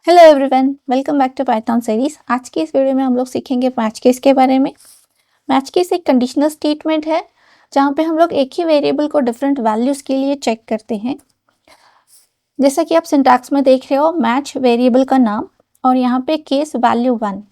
Hello everyone, welcome back to Python series. आज की इस वीडियो में हम लोग सीखेंगे मैच केस के बारे में। मैच केस एक कंडीशनल स्टेटमेंट है जहाँ पे हम लोग एक ही वेरिएबल को डिफरेंट वैल्यूज के लिए चेक करते हैं। जैसा कि आप सिंटैक्स में देख रहे हो, मैच वेरिएबल का नाम और यहाँ पे केस वैल्यू 1।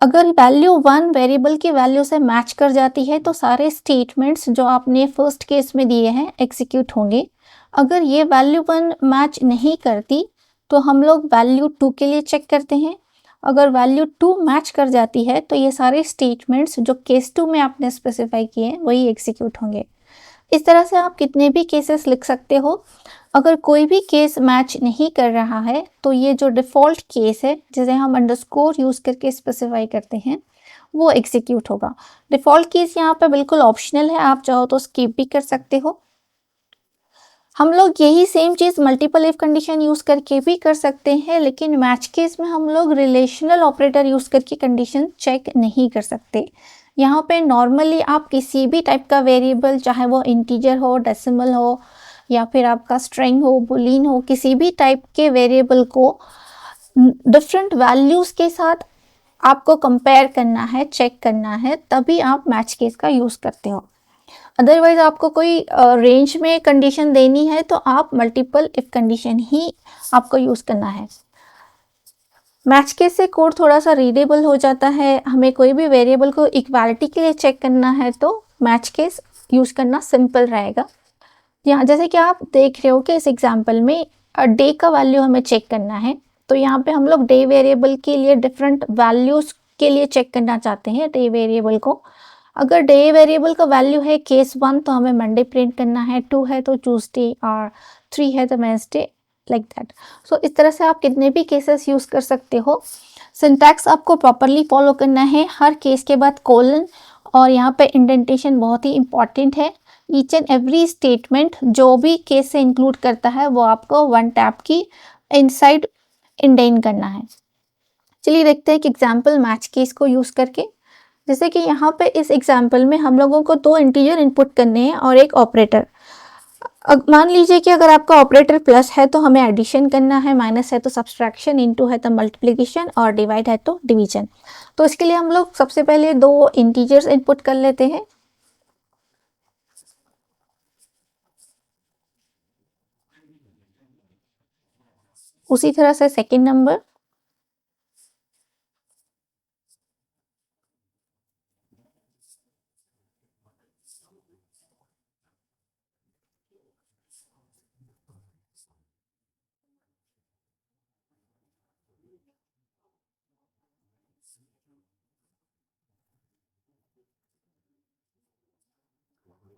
अगर वैल्यू 1 वेरिएबल की वैल्यू से मैच कर जाती है तो सारे स्टेटमेंट्स जो आपने फर्स्ट केस में दिए हैं एग्जीक्यूट होंगे। अगर ये वैल्यू 1 मैच नहीं करती तो हम लोग वैल्यू 2 के लिए चेक करते हैं। अगर वैल्यू 2 मैच कर जाती है तो ये सारे स्टेटमेंट्स जो केस 2 में आपने स्पेसिफाई किए हैं वही एग्जीक्यूट होंगे। इस तरह से आप कितने भी केसेस लिख सकते हो। अगर कोई भी केस मैच नहीं कर रहा है तो ये जो डिफ़ॉल्ट केस है जिसे हम अंडरस्कोर यूज़ करके स्पेसिफाई करते हैं वो एग्जीक्यूट होगा। डिफ़ॉल्ट केस यहाँ पे बिल्कुल ऑप्शनल है, आप चाहो तो स्किप भी कर सकते हो। हम लोग यही same cheese multiple if condition use करके भी कर सकते हैं, लेकिन मैच केस में हम लोग रिलेशनल ऑपरेटर यूज़ करके कंडीशन चेक नहीं कर सकते। यहाँ पे नॉर्मली आप किसी भी टाइप का वेरिएबल, चाहे वो इंटीजर हो, डेसिमल हो या फिर आपका स्ट्रिंग हो, बुलियन हो, किसी भी टाइप के वेरिएबल को डिफरेंट वैल्यूज़ के साथ आपको कंपेयर करना है, चेक करना है, तभी आप मैच केस का यूज़ करते हो। अदरवाइज आपको कोई रेंज में कंडीशन देनी है तो आप मल्टीपल इफ कंडीशन ही आपको यूज़ करना है। मैच केस से कोड थोड़ा सा रीडेबल हो जाता है। हमें कोई भी वेरिएबल को इक्वालिटी के लिए चेक करना है तो मैच केस यूज़ करना सिंपल रहेगा। यहाँ जैसे कि आप देख रहे हो कि इस एग्जांपल में डे का वैल्यू हमें चेक करना है, तो यहाँ पे हम लोग डे वेरिएबल के लिए डिफरेंट वैल्यूज़ के लिए चेक करना चाहते हैं डे वेरिएबल को। अगर डे वेरिएबल का वैल्यू है केस 1 तो हमें मंडे प्रिंट करना है, 2 है तो ट्यूसडे और 3 है तो वेडनेसडे, लाइक दैट। सो इस तरह से आप कितने भी केसेस यूज़ कर सकते हो। सिंटैक्स आपको प्रॉपरली फॉलो करना है, हर केस के बाद कोलन और यहाँ पे इंडेंटेशन बहुत ही इंपॉर्टेंट है। ईच एंड एवरी स्टेटमेंट जो भी केस से इंक्लूड करता है वो आपको वन टैब की इनसाइड इंडेंट करना है। चलिए देखते हैं कि एग्जाम्पल मैच केस को यूज़ करके। जैसे कि यहाँ पे इस एग्जाम्पल में हम लोगों को 2 इंटीजर इनपुट करने हैं और एक ऑपरेटर। मान लीजिए कि अगर आपका ऑपरेटर प्लस है तो हमें एडिशन करना है, माइनस है तो सब्सट्रैक्शन, इनटू है तो मल्टीप्लिकेशन और डिवाइड है तो डिवीजन। तो इसके लिए हम लोग सबसे पहले 2 इंटीजर्स इनपुट कर लेते हैं। उसी तरह से सेकेंड नंबर,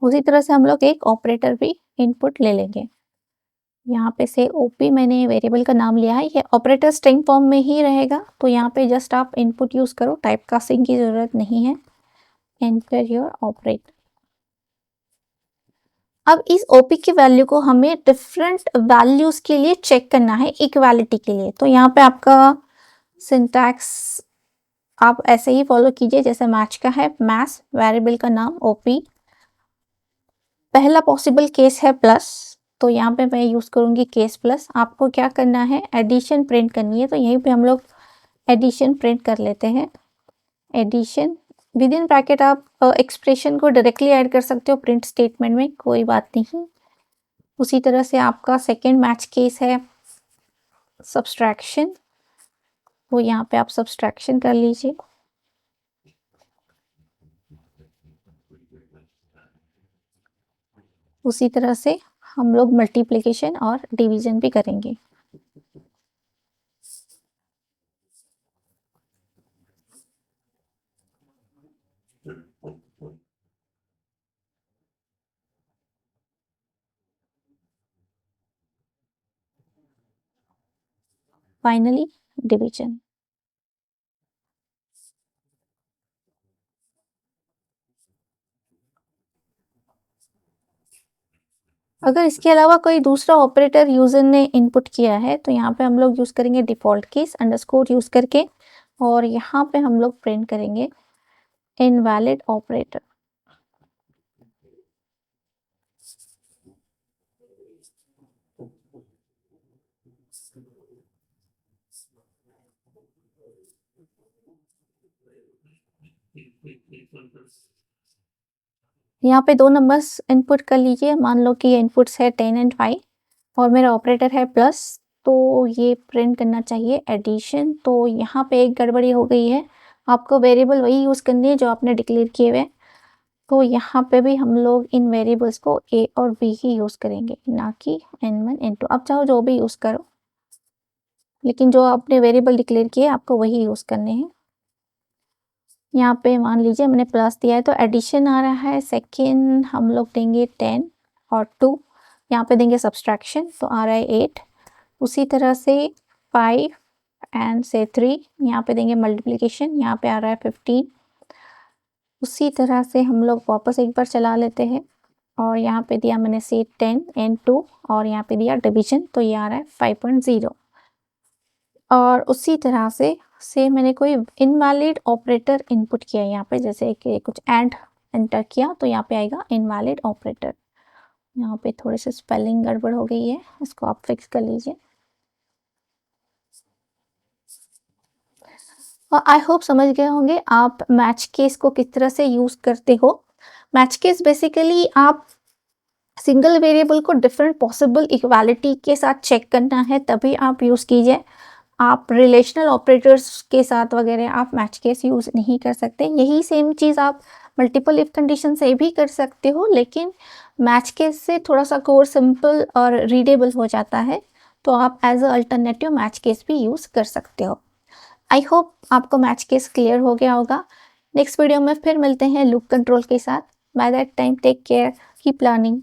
उसी तरह से हम लोग एक ऑपरेटर भी इनपुट ले लेंगे। यहाँ पे से ओपी मैंने वेरिएबल का नाम लिया है, ये ऑपरेटर स्ट्रिंग फॉर्म में ही रहेगा, तो यहाँ पे जस्ट आप इनपुट यूज़ करो, टाइप कास्टिंग की ज़रूरत नहीं है। Enter your operator. अब इस ओपी की वैल्यू को हमें डिफरेंट वैल्यूज़ के लिए चेक करना है इक्वालिटी के लिए। तो यहाँ पे आपका सिंटैक्स आप ऐसे ही फॉलो कीजिए जैसे मैच का है। मैच वेरिएबल का नाम ओपी, पहला पॉसिबल केस है प्लस, तो यहाँ पे मैं यूज़ करूँगी केस प्लस। आपको क्या करना है, एडिशन प्रिंट करनी है, तो यहीं पे हम लोग एडिशन प्रिंट कर लेते हैं। एडिशन विद इन ब्रैकेट आप एक्सप्रेशन को डायरेक्टली ऐड कर सकते हो प्रिंट स्टेटमेंट में, कोई बात नहीं। उसी तरह से आपका सेकेंड मैच केस है सब्सट्रैक्शन, तो यहाँ पे आप सब्सट्रैक्शन कर लीजिए। उसी तरह से हम लोग मल्टीप्लिकेशन और डिवीजन भी करेंगे। Finally division. अगर इसके अलावा कोई दूसरा ऑपरेटर यूज़र ने इनपुट किया है तो यहाँ पे हम लोग यूज़ करेंगे डिफ़ॉल्ट केस अंडरस्कोर यूज़ करके, और यहाँ पे हम लोग प्रिंट करेंगे इनवैलिड ऑपरेटर। यहाँ पे दो नंबर्स इनपुट कर लीजिए। मान लो कि ये इनपुट्स है 10 एंड 5 और मेरा ऑपरेटर है प्लस, तो ये प्रिंट करना चाहिए एडिशन। तो यहाँ पे एक गड़बड़ी हो गई है, आपको वेरिएबल वही यूज़ करनी है जो आपने डिक्लेयर किए हुए। तो यहाँ पे भी हम लोग इन वेरिएबल्स को a और b ही यूज़ करेंगे, ना कि n1 n2। अब चाहो जो भी यूज़ करो, लेकिन जो आपने वेरिएबल डिक्लेयर किए आपको वही यूज़ करने हैं। यहाँ पे मान लीजिए मैंने प्लस दिया है तो एडिशन आ रहा है। सेकेंड हम लोग देंगे 10 और 2, यहाँ पे देंगे सब्सट्रैक्शन तो आ रहा है 8। उसी तरह से 5 एंड से 3, यहाँ पे देंगे मल्टीप्लिकेशन, यहाँ पे आ रहा है 15। उसी तरह से हम लोग वापस एक बार चला लेते हैं और यहाँ पे दिया मैंने से 10 एंड 2 और यहाँ पे दिया डिवीजन, तो ये आ रहा है 5.0। और उसी तरह से मैंने कोई इनवैलिड ऑपरेटर इनपुट किया यहाँ पे, जैसे कि कुछ एंड एंटर किया तो यहाँ पे आएगा इनवैलिड ऑपरेटर। यहाँ पे थोड़े से स्पेलिंग गड़बड़ हो गई है, इसको आप फिक्स कर लीजिए। और आई होप समझ गए होंगे आप मैच केस को किस तरह से यूज़ करते हो। मैच केस बेसिकली आप सिंगल वेरिएबल को डिफरेंट पॉसिबल इक्वालिटी के साथ चेक करना है, तभी आप यूज़ कीजिए। आप रिलेशनल ऑपरेटर्स के साथ वगैरह आप मैच केस यूज़ नहीं कर सकते। यही सेम चीज़ आप मल्टीपल इफ कंडीशन से भी कर सकते हो, लेकिन मैच केस से थोड़ा सा कोड सिंपल और रीडेबल हो जाता है, तो आप as a alternative match case भी यूज़ कर सकते हो। आई होप आपको मैच केस क्लियर हो गया होगा। नेक्स्ट वीडियो में फिर मिलते हैं लूप कंट्रोल के साथ। By that time take care, keep learning.